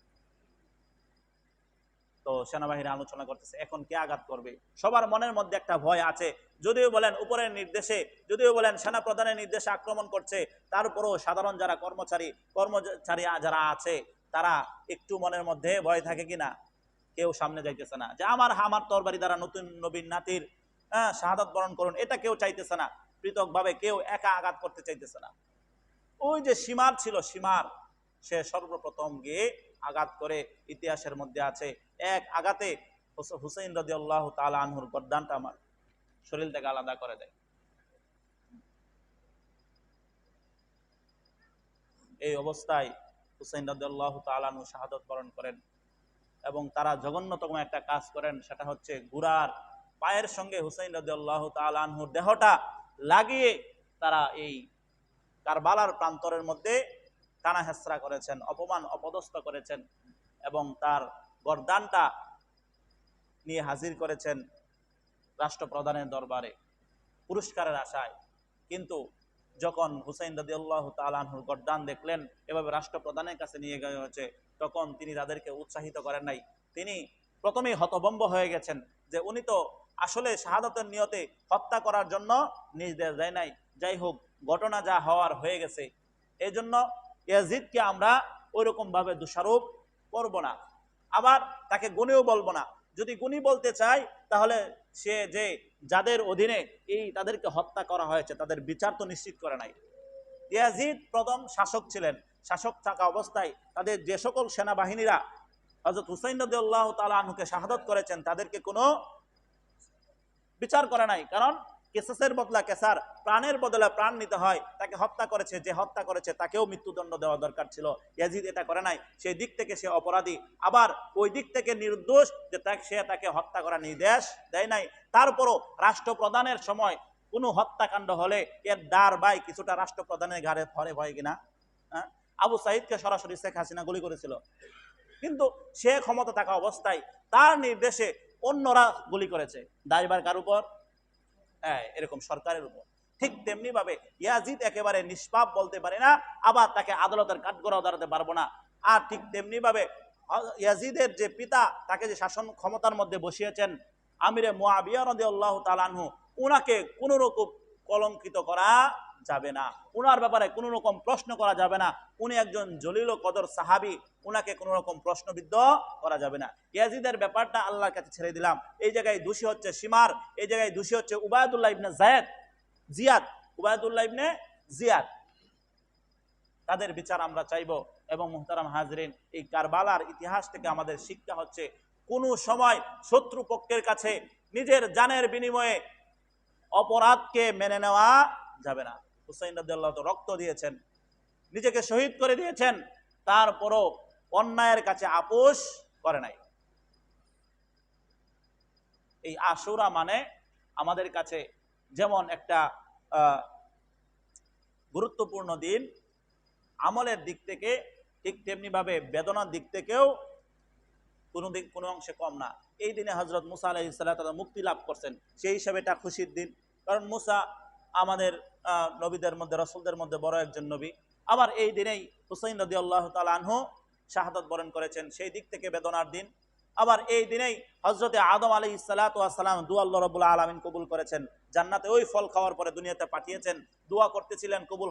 তো সেনাবাহিনী আলোচনা করতেছে এখন কে আঘাত করবে। সবার মনের মধ্যে একটা ভয় আছে, যদিও বলেন উপরের নির্দেশে, যদিও বলেন সেনা প্রধানের নির্দেশে আক্রমণ করছে, তারপরেও সাধারণ যারা কর্মচারী যারা আছে তারা একটু মনের মধ্যে ভয় থাকে কিনা, কেউ সামনে যাইতেছে না যে আমার তরবারি দ্বারা নতুন নবীন নাতির শাহাদাত বরণ করুন, এটা কেউ চাইতেছে না। পৃথকভাবে কেউ একা আঘাত করতে চাইতেছে না। ওই যে সীমার ছিল, সীমার সে সর্বপ্রথম গিয়ে আঘাত করে, ইতিহাসের মধ্যে আছে এক আঘাতে হুসাইন রাদিয়াল্লাহু তাআলা আনহুর গর্দানটা আমার শরীর থেকে আলাদা করে দেয়। এই অবস্থায় হুসাইন রাদিয়াল্লাহু তাআলা আনহু শাহাদাত বরণ করেন এবং তারা জঘন্যতম একটা কাজ করেন, সেটা হচ্ছে ঘোড়ার পায়ের সঙ্গে হুসাইন রাদিয়াল্লাহু তাআলা আনহুর দেহটা লাগিয়ে তারা এই কারবালার প্রান্তরের মধ্যে টানা হেসরা করেছেন, অপমান অপদস্থ করেছেন এবং তার গর্দানটা নিয়ে হাজির করেছেন রাষ্ট্রপ্রধানের দরবারে পুরস্কারের আশায়। কিন্তু যখন হুসাইন রাদিয়াল্লাহু তাআলা আনহুর গর্দান দেখলেন এভাবে রাষ্ট্রপ্রধানের কাছে নিয়ে গিয়ে হয়েছে, তখন তিনি তাদেরকে উৎসাহিত করেন নাই। তিনি প্রথমেই হতভম্ব হয়ে গেছেন যে উনি তো আসলে শাহাদাতের নিয়তে হত্যা করার জন্য নির্দেশ দেয় নাই। যাই হোক, ঘটনা যা হওয়ার হয়ে গেছে, এই জন্য ইয়াজিদকে আমরা ওইরকম ভাবে দোষারোপ করব না, আবার তাকে গুণীও বলবো না। যদি গুণী বলতে চাই তাহলে সে যে যাদের অধীনে এই তাদেরকে হত্যা করা হয়েছে তাদের বিচার তো নিশ্চিত করে নাই। ইয়াজিদ প্রথম শাসক ছিলেন, শাসক থাকা অবস্থায় তাদের যে সকল সেনাবাহিনীরা হযরত হুসাইন রাদিয়াল্লাহু তাআলা আনহুকে শাহাদাত করেছেন তাদেরকে কোনো বিচার করে নাই, কারণ কেসাসের বদলা কেসার, প্রাণের বদলে প্রাণ নিতে হয়। তাকে হত্যা করেছে, যে হত্যা করেছে তাকেও মৃত্যুদণ্ড দেওয়া দরকার ছিল, ইয়াজিদ এটা করে নাই। সেই দিক থেকে সে অপরাধী, আবার ওই দিক থেকে নির্দোষ যে সে তাকে হত্যা করার নির্দেশ দেয় নাই। তারপরও রাষ্ট্রপ্রধানের সময় কোনো হত্যাকাণ্ড হলে এর দার বাই কিছুটা রাষ্ট্রপ্রধানের ঘাড়ে ধরে হয় কিনা? আবু সাইদকে সরাসরি শেখ হাসিনা গুলি করেছিল, কিন্তু সে ক্ষমতা থাকা অবস্থায় তার নির্দেশে অন্যরা গুলি করেছে, দায়ভার কার উপর? এরকম সরকারের উপর। ঠিক তেমনি ভাবে ইয়াজিদ একেবারে নিষ্পাপ বলতে পারে না, আবার তাকে আদালতের কাঠগড়াও দাঁড়াতে পারবো না। আর ঠিক তেমনি ভাবে ইয়াজিদের যে পিতা তাকে যে শাসন ক্ষমতার মধ্যে বসিয়েছেন আমিরে মুআবিয়া রাদিয়াল্লাহু তাআলা আনহু, উনাকে কোনো রকম কলঙ্কিত করা যাবে না, উনার ব্যাপারে কোনো রকম প্রশ্ন করা যাবে না। উনি একজন জলিল কদর সাহাবী, উনাকে কোনো রকম প্রশ্নবিদ্ধ করা যাবে না। ইয়াজিদের ব্যাপারটা আল্লাহর কাছে ছেড়ে দিলাম। এই জায়গায় দোষী হচ্ছে সীমার, এই জায়গায় দোষী হচ্ছে উবায়দুল্লাহ ইবনে জিয়াদ, উবায়দুল্লাহ ইবনে জিয়াদ। তাদের বিচার আমরা চাইব। এবং মুহতারাম হাজরিন, এই কারবালার ইতিহাস থেকে আমাদের শিক্ষা হচ্ছে কোন সময় শত্রু পক্ষের কাছে নিজের জানের বিনিময়ে অপরাধকে মেনে নেওয়া যাবে না। হুসাইন রাদিয়াল্লাহু তাআলা রক্ত দিয়েছেন, নিজেকে শহীদ করে দিয়েছেন, তারপরও অন্যায়ের কাছে আপোষ করে নাই। এই আশুরা মানে আমাদের কাছে যেমন একটা গুরুত্বপূর্ণ দিন আমলের দিক থেকে, ঠিক তেমনি ভাবে বেদনার দিক থেকেও কোনো অংশে কম না। এই দিনে হযরত মুসা আলাইহিস সালাম মুক্তি লাভ করছেন, সেই হিসাবে এটা খুশির দিন। কারণ মুসা আমাদের নবীদের মধ্যে, রাসূলদের মধ্যে বড় একজন নবী। আবার এই দিনেই হুসাইন রাদিয়াল্লাহু তাআলা আনহু শাহাদাত বরণ করেছেন, সেই দিক থেকে বেদনার দিন। আবার এই দিনেই হযরতে আদম আলাইহিস সালাতু ওয়াস সালাম দোয়া আল্লাহ রাব্বুল আলামিন কবুল করেছেন, জান্নাতে ওই ফল খাওয়ার পরে দুনিয়াতে পাঠিয়েছেন। দোয়া করতেছিলেন, কবুল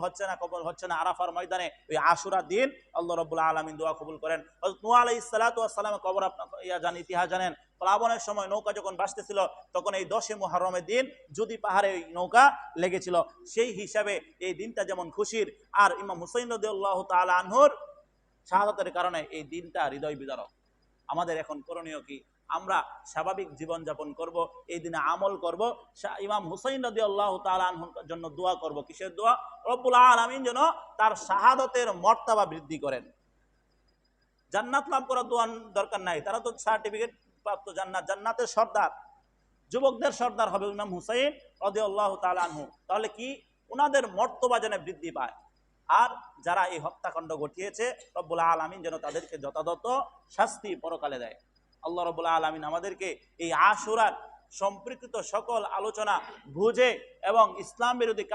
হচ্ছে না, আরাফার ময়দানে ওই আশুরার দিন আল্লাহ রাব্বুল আলামিন দোয়া কবুল করেন। হযরত নূহ আলাইহিস সালাতু ওয়াস সালামের কবর ইতিহাস জানেন, প্লাবনের সময় নৌকা যখন ভাসতেছিল তখন এই 10 মুহররমের দিন যদি পাহাড়ে ওই নৌকা লেগেছিল, সেই হিসাবে এই দিনটা যেমন খুশির, আর ইমাম হুসাইন রাদিয়াল্লাহু তাআলা আনহুর শাহাদাতের কারণে এই দিনটা হৃদয় বিদারক। আমাদের এখন করণীয় কি? আমরা স্বাভাবিক জীবন যাপন করব, এই দিনে আমল করব, ইমাম হুসাইন রাদিয়াল্লাহু তাআলা আনহুর জন্য দোয়া করব। কিসের দোয়া? রব্বুল আলামিন যেন তার শাহাদাতের মর্তবা বৃদ্ধি করেন। জান্নাত লাভ করার দোয়া দরকার নাই, তারা তো সার্টিফিকেট প্রাপ্ত, জান্নাতের সর্দার, যুবকদের সর্দার হবে ইমাম হুসাইন রাদিয়াল্লাহু তাআলা আনহু। তাহলে কি ওনাদের মর্তবা যেন বৃদ্ধি পায়। আর যারা এই হত্যাকাণ্ড ঘটিয়েছে রব্বুল আলামিন যেন তাদেরকে যথাযথ শাস্তি পরকালে দেয়। আল্লাহ রব্বুল আলামিন আমাদেরকে এই আশুরার সম্পর্কিত সকল আলোচনা বুঝে এবং ইসলাম বিরোধী